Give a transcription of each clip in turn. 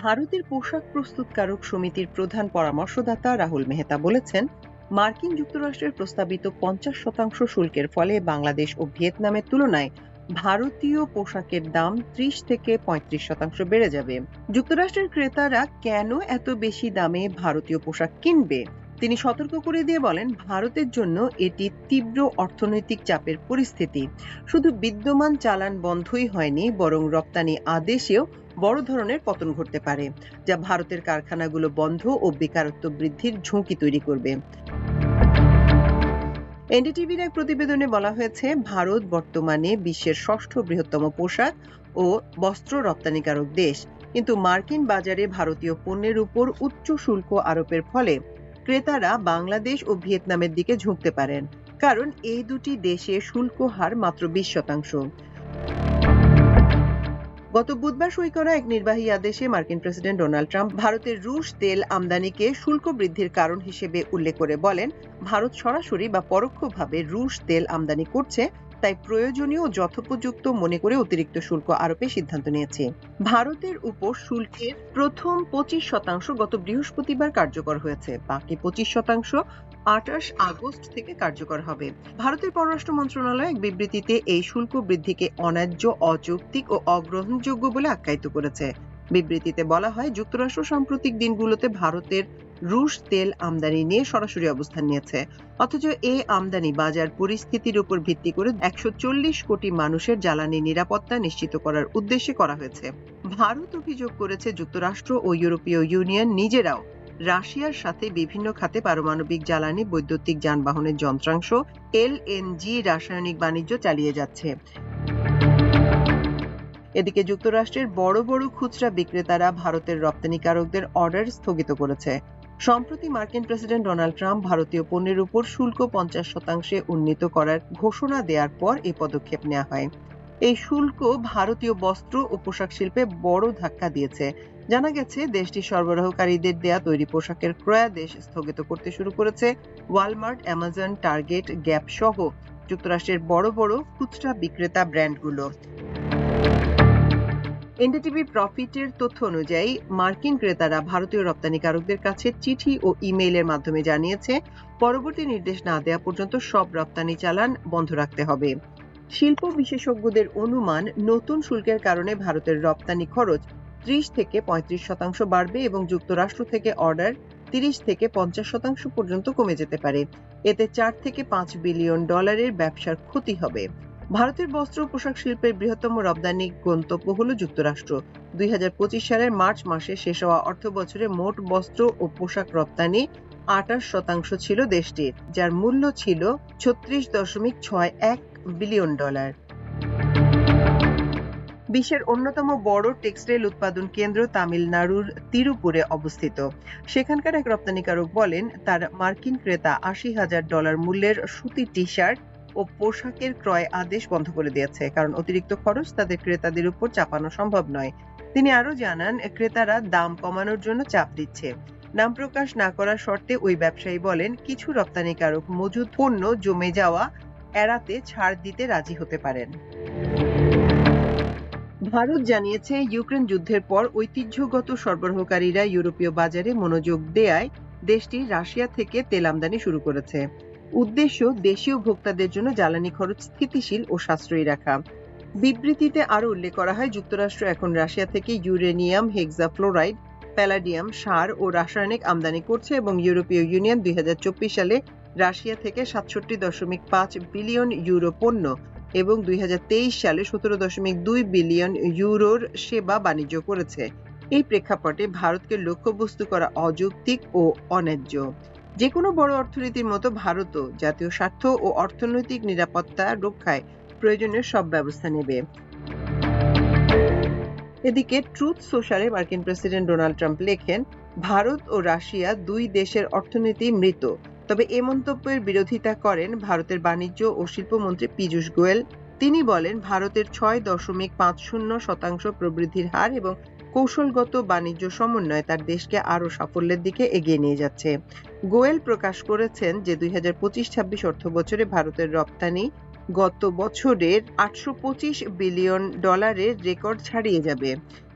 ভারতের পোশাক প্রস্তুতকারক সমিতির প্রধান পরামর্শদাতা রাহুল মেহতা বলেছেন, মার্কিন যুক্তরাষ্ট্রের প্রস্তাবিত 50% শুল্কের ফলে বাংলাদেশ ও ভিয়েতনামের তুলনায় ভারতীয় পোশাকের দাম 30 থেকে 35% বেড়ে যাবে। যুক্তরাষ্ট্রের ক্রেতারা কেন এত বেশি দামে ভারতীয় পোশাক কিনবে তিনি সতর্ক করে দিয়ে বলেন, ভারতের জন্য এটি তীব্র অর্থনৈতিক চাপের পরিস্থিতি। শুধু বিদ্যমান চালান বন্ধই হয়নি, বরং রপ্তানি আদেশেও বড় ধরনের পতন ঘটতে পারে, যা ভারতের কারখানাগুলো বন্ধ ও বেকারত্ব বৃদ্ধির ঝুঁকি তৈরি করবে। এনডিটিভির এক প্রতিবেদনে বলা হয়েছে, ভারত বর্তমানে বিশ্বের ষষ্ঠ বৃহত্তম পোশাক ও বস্ত্র রপ্তানিকারক দেশ, কিন্তু মার্কিন বাজারে ভারতীয় পণ্যের উপর উচ্চ শুল্ক আরোপের ফলে ক্রেতারা বাংলাদেশ ও ভিয়েতনামের দিকে ঝুঁকতে পারেন, কারণ এই দুটি দেশে শুল্ক হার মাত্র 20%। গত বুধবার সই করা এক নির্বাহী আদেশে মার্কিন প্রেসিডেন্ট ডোনাল্ড ট্রাম্প ভারতের রুশ তেল আমদানিকে শুল্ক বৃদ্ধির কারণ হিসেবে উল্লেখ করে বলেন, ভারত সরাসরি বা পরোক্ষভাবে রুশ তেল আমদানি করছে, তাই প্রয়োজনীয় ও যথোপযুক্ত মনে করে অতিরিক্ত শুল্ক আরোপের সিদ্ধান্ত নিয়েছে। ভারতের উপর শুল্কের প্রথম 25% গত বৃহস্পতিবার কার্যকর হয়েছে, বাকি 25% 28 আগস্ট থেকে কার্যকর হবে। ভারতের পররাষ্ট্র মন্ত্রণালয় এক বিবৃতিতে এই শুল্ক বৃদ্ধিকে অন্যায্য, অযৌক্তিক ও অগ্রহণযোগ্য বলে আখ্যায়িত করেছে। বিবৃতিতে বলা হয়, যুক্তরাষ্ট্র সাম্প্রতিক দিনগুলোতে ভারতের রুশ তেল আমদানি নিয়ে সরাসরি অবস্থান নিয়েছে, অথচ এই আমদানি বাজার পরিস্থিতির উপর ভিত্তি করে 140 কোটি মানুষের জ্বালানি নিরাপত্তা নিশ্চিত করার উদ্দেশ্যে করা হয়েছে। ভারত অভিযোগ করেছে, যুক্তরাষ্ট্র ও ইউরোপীয় ইউনিয়ন নিজেরাও রাশিয়ার সাথে বিভিন্ন খাতে পারমাণবিক জ্বালানি, বৈদ্যুতিক যানবাহনের যন্ত্রাংশ, এলএনজি রাসায়নিক বাণিজ্য চালিয়ে যাচ্ছে। এদিকে যুক্তরাষ্ট্রের বড় বড় খুচরা বিক্রেতারা ভারতের রপ্তানিকারকদের অর্ডার স্থগিত করেছে। সম্প্রতি মার্কিন প্রেসিডেন্ট ডোনাল্ড ট্রাম্প ভারতীয় পণ্যের উপর শুল্ক 50% উন্নীত করার ঘোষণা দেওয়ার পর এই পদক্ষেপ নেওয়া হয়। এই শুল্ক ভারতীয় বস্ত্র ও পোশাক শিল্পে বড় ধাক্কা দিয়েছে। জানা গেছে, দেশটির সরবরাহকারীদের দেয়া তৈরি পোশাকের ক্রয়াদেশ স্থগিত করতে শুরু করেছে ওয়ালমার্ট, অ্যামাজন, টার্গেট, গ্যাপ সহ যুক্তরাষ্ট্রের বড় বড় খুচরা বিক্রেতা ব্র্যান্ডগুলো। এনডিটিভি প্রফিটের তথ্য অনুযায়ী মার্কিন ক্রেতারা ভারতীয় রপ্তানিকারকদের কাছে চিঠি ও ইমেইলের মাধ্যমে জানিয়েছে, পরবর্তী নির্দেশ না দেওয়া পর্যন্ত সব রপ্তানি চালান বন্ধ রাখতে হবে। শিল্প বিশেষজ্ঞদের অনুমান, নতুন শুল্কের কারণে ভারতের রপ্তানি খরচ 30 থেকে 35% বাড়বে এবং যুক্তরাষ্ট্র থেকে অর্ডার 30 থেকে 50% পর্যন্ত কমে যেতে পারে। এতে $4 থেকে $5 বিলিয়ন ব্যবসার ক্ষতি হবে। ভারতের বস্ত্র ও পোশাক শিল্পের বৃহত্তম রপ্তানি গন্তব্য হল যুক্তরাষ্ট্র। 2025 সালের মার্চ মাসে শেষ হওয়া অর্থ বছরে মোট বস্ত্র ও পোশাক রপ্তানি 28% ছিল দেশটির, যার মূল্য ছিল $36.61 বিলিয়ন। বিশ্বের অন্যতম বড় টেক্সটাইল উৎপাদন কেন্দ্র তামিলনাড়ুর তিরুপুরে অবস্থিত। সেখানকার এক রপ্তানিকারক বলেন, তার মার্কিন ক্রেতা $80,000 মূল্যের সুতি টি-শার্ট ও পোশাকের ক্রয় আদেশ বন্ধ করে দিয়েছে, কারণ অতিরিক্ত খরচ তাদের ক্রেতাদের উপর চাপানো সম্ভব নয়। তিনি আরো জানান, ক্রেতারা দাম কমানোর জন্য চাপ দিচ্ছে। নাম প্রকাশ না করার শর্তে ওই ব্যবসায়ী বলেন, কিছু রপ্তানিকারক মজুদ পণ্য জমে যাওয়া এড়াতে ছাড় দিতে রাজি হতে পারেন। ভারত জানিয়েছে, ইউক্রেন যুদ্ধের পর ঐতিহ্যগত সরবরাহকারীরা ইউরোপীয় বাজারে মনোযোগ দেয়ায় দেশটি রাশিয়া থেকে তেল আমদানি শুরু করেছে। উদ্দেশ্য, দেশীয় ভোক্তাদের জন্য জ্বালানি খরচ স্থিতিশীল ও সাশ্রয়ী রাখা। বিবৃতিতে আরো উল্লেখ করা হয়, যুক্তরাষ্ট্র এখন রাশিয়া থেকে ইউরেনিয়াম, হেক্সাফ্লোরাইড, প্যালাডিয়াম, সার ও রাসায়নিক আমদানি করছে এবং ইউরোপীয় ইউনিয়ন 2024 সালে রাশিয়া থেকে 67.5 বিলিয়ন ইউরো পণ্য এবং 2023 সালে 17.2 বিলিয়ন ইউরোর সেবা বাণিজ্য করেছে। এই প্রেক্ষাপটে ভারতকে লক্ষ্যবস্তু করা অযৌক্তিক ও অন্যায্য। যে কোনো বড় অর্থনীতির মতো ভারতও জাতীয় স্বার্থ ও অর্থনৈতিক নিরাপত্তা রক্ষায় প্রয়োজনীয় সব ব্যবস্থা নেবে। এদিকে ট্রুথ সোশ্যালে মার্কিন প্রেসিডেন্ট ডোনাল্ড ট্রাম্প লেখেন, ভারত ও রাশিয়া দুই দেশের অর্থনীতি মৃত। তবে এ মন্তব্যের বিরোধিতা করেন ভারতের বাণিজ্য ও শিল্পমন্ত্রী পীযূষ গোয়েল। তিনি বলেন, ভারতের 6.50% প্রবৃদ্ধির হার এবং কৌশলগত বাণিজ্য সমন্বয় তার দেশকে আরো সাফল্যের দিকে এগিয়ে নিয়ে যাচ্ছে। গোয়েল প্রকাশ করেছেন যে 2025-26 অর্থ বছরে ভারতের রপ্তানি গত বছরের $825 বিলিয়ন রেকর্ড ছাড়িয়ে যাবে।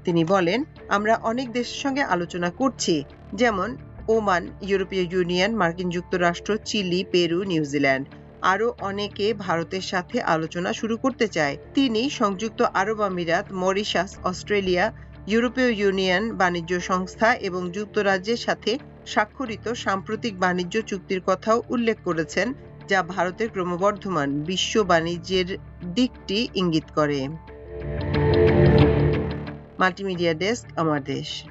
তিনি বলেন, আমরা অনেক দেশের সঙ্গে আলোচনা করছি, যেমন ওমান, ইউরোপীয় ইউনিয়ন, মার্কিন যুক্তরাষ্ট্র, চিলি, পেরু, নিউজিল্যান্ড। আরও অনেকে ভারতের সাথে আলোচনা শুরু করতে চায়। তিনি সংযুক্ত আরব আমিরাত, মরিশাস, অস্ট্রেলিয়া, ইউরোপীয় ইউনিয়ন বাণিজ্য সংস্থা এবং যুক্তরাজ্যের সাথে স্বাক্ষরিত সাম্প্রতিক বাণিজ্য চুক্তির কথাও উল্লেখ করেছেন, যা ভারতের ক্রমবর্ধমান বিশ্ব বাণিজ্যের দিকটি ইঙ্গিত করে। মাল্টিমিডিয়া ডেস্ক, আমার দেশ।